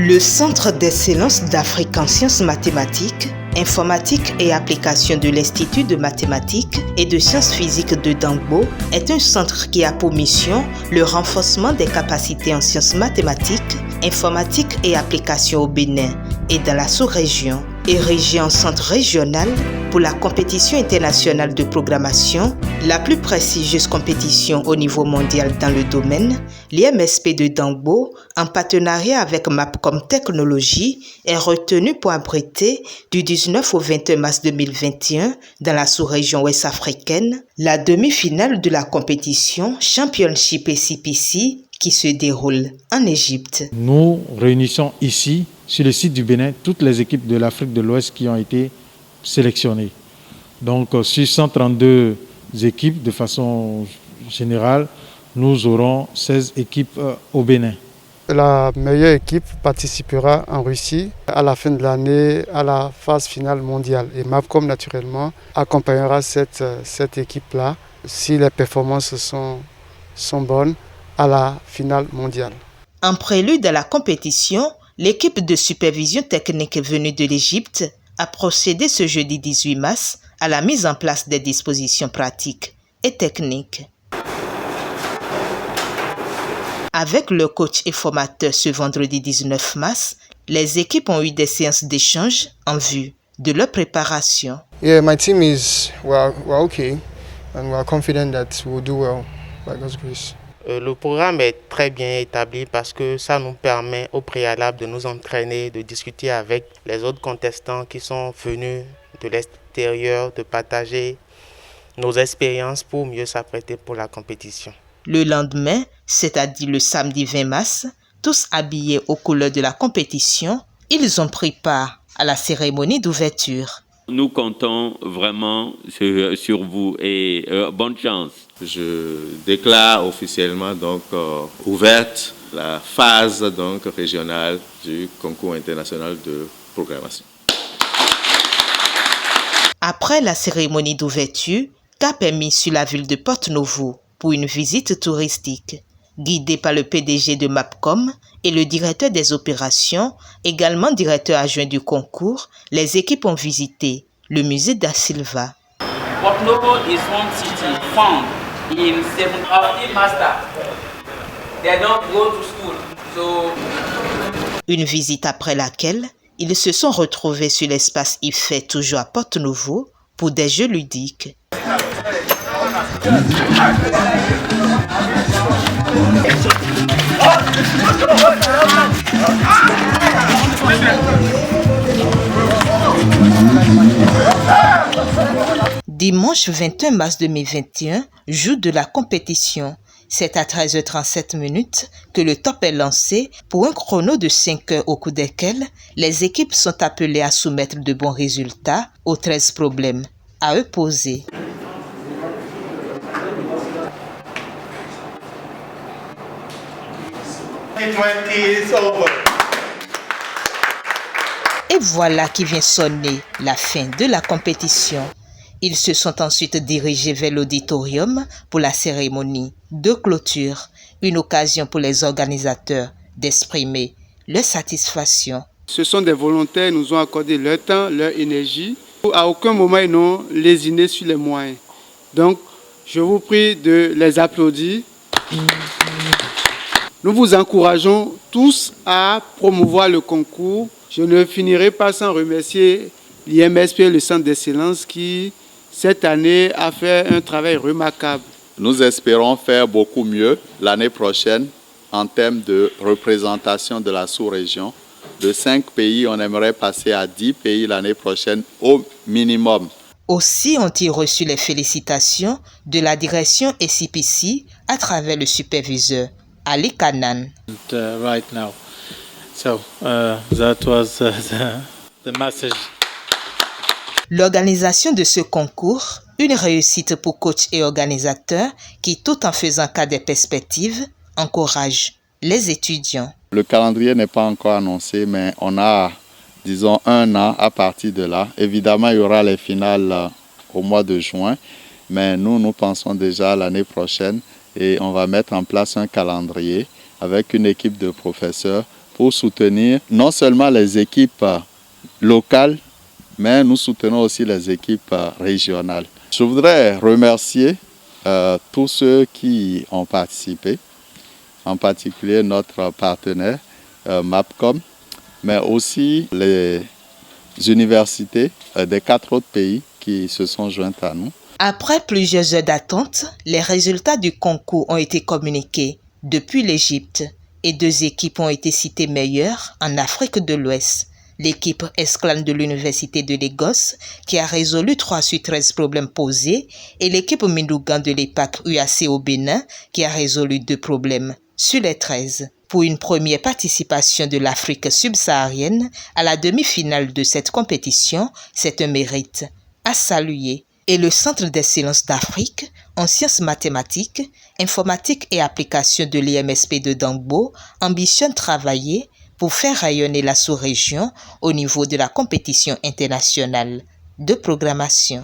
Le Centre d'excellence d'Afrique en sciences mathématiques, informatique et application de l'Institut de mathématiques et de sciences physiques de Dangbo est un centre qui a pour mission le renforcement des capacités en sciences mathématiques, informatique et application au Bénin et dans la sous-région, érigé en centre régional pour la compétition internationale de programmation, la plus prestigieuse compétition au niveau mondial dans le domaine. L'IMSP de Dangbo, en partenariat avec Mapcom Technologies, est retenu pour abriter du 19 au 21 mars 2021 dans la sous-région ouest africaine la demi-finale de la compétition Championship SCPC qui se déroule en Égypte. Nous réunissons ici, sur le site du Bénin, toutes les équipes de l'Afrique de l'Ouest qui ont été sélectionnées. Donc, sur 132 équipes, de façon générale, nous aurons 16 équipes au Bénin. La meilleure équipe participera en Russie à la fin de l'année à la phase finale mondiale. Et Mapcom, naturellement, accompagnera cette équipe-là, si les performances sont bonnes, à la finale mondiale. En prélude à la compétition, l'équipe de supervision technique venue de l'Égypte a procédé ce jeudi 18 mars à la mise en place des dispositions pratiques et techniques. Avec le coach et formateur ce vendredi 19 mars, les équipes ont eu des séances d'échange en vue de leur préparation. Yeah, my team we're okay and we're confident that we'll do well by God's grace. Le programme est très bien établi parce que ça nous permet au préalable de nous entraîner, de discuter avec les autres contestants qui sont venus de l'extérieur, de partager nos expériences pour mieux s'apprêter pour la compétition. Le lendemain, c'est-à-dire le samedi 20 mars, tous habillés aux couleurs de la compétition, ils ont pris part à la cérémonie d'ouverture. Nous comptons vraiment sur vous et bonne chance. Je déclare officiellement ouverte la phase régionale du concours international de programmation. Après la cérémonie d'ouverture, cap est mis sur la ville de Porto-Novo pour une visite touristique. Guidé par le PDG de Mapcom et le directeur des opérations, également directeur adjoint du concours, les équipes ont visité le musée da Silva. Porto-Novo is one city found in 17 master. They don't go to school. So... Une visite après laquelle ils se sont retrouvés sur l'espace IFE toujours à Porto-Novo pour des jeux ludiques. Dimanche 21 mars 2021, jour de la compétition. C'est à 13h37 que le top est lancé pour un chrono de 5 heures au cours desquels les équipes sont appelées à soumettre de bons résultats aux 13 problèmes à eux posés. Et voilà qui vient sonner la fin de la compétition. Ils se sont ensuite dirigés vers l'auditorium pour la cérémonie de clôture, une occasion pour les organisateurs d'exprimer leur satisfaction. Ce sont des volontaires, ils nous ont accordé leur temps, leur énergie. À aucun moment, ils n'ont lésiné sur les moyens. Donc, je vous prie de les applaudir. Nous vous encourageons tous à promouvoir le concours. Je ne finirai pas sans remercier l'IMSP, le Centre d'excellence, qui, cette année, a fait un travail remarquable. Nous espérons faire beaucoup mieux l'année prochaine en termes de représentation de la sous-région. De 5 pays, on aimerait passer à 10 pays l'année prochaine au minimum. Aussi ont-ils reçu les félicitations de la direction SCPC à travers le superviseur Ali Kanan. Right now. So, that was the message. L'organisation de ce concours, une réussite pour coach et organisateurs qui, tout en faisant cas des perspectives, encourage les étudiants. Le calendrier n'est pas encore annoncé, mais on a, disons, 1 an à partir de là. Évidemment, il y aura les finales au mois de juin, mais nous pensons déjà à l'année prochaine et on va mettre en place un calendrier avec une équipe de professeurs pour soutenir non seulement les équipes locales, mais nous soutenons aussi les équipes régionales. Je voudrais remercier tous ceux qui ont participé, en particulier notre partenaire MAPCOM, mais aussi les universités des 4 autres pays qui se sont jointes à nous. Après plusieurs heures d'attente, les résultats du concours ont été communiqués depuis l'Égypte et 2 équipes ont été citées meilleures en Afrique de l'Ouest. L'équipe Esclane de l'Université de Lagos qui a résolu 3 sur 13 problèmes posés et l'équipe Mindougan de l'EPAC UAC au Bénin qui a résolu 2 problèmes sur les 13. Pour une première participation de l'Afrique subsaharienne à la demi-finale de cette compétition, c'est un mérite à saluer. Et le Centre d'excellence d'Afrique en sciences mathématiques, informatique et applications de l'IMSP de Dangbo ambitionne travailler pour faire rayonner la sous-région au niveau de la compétition internationale de programmation.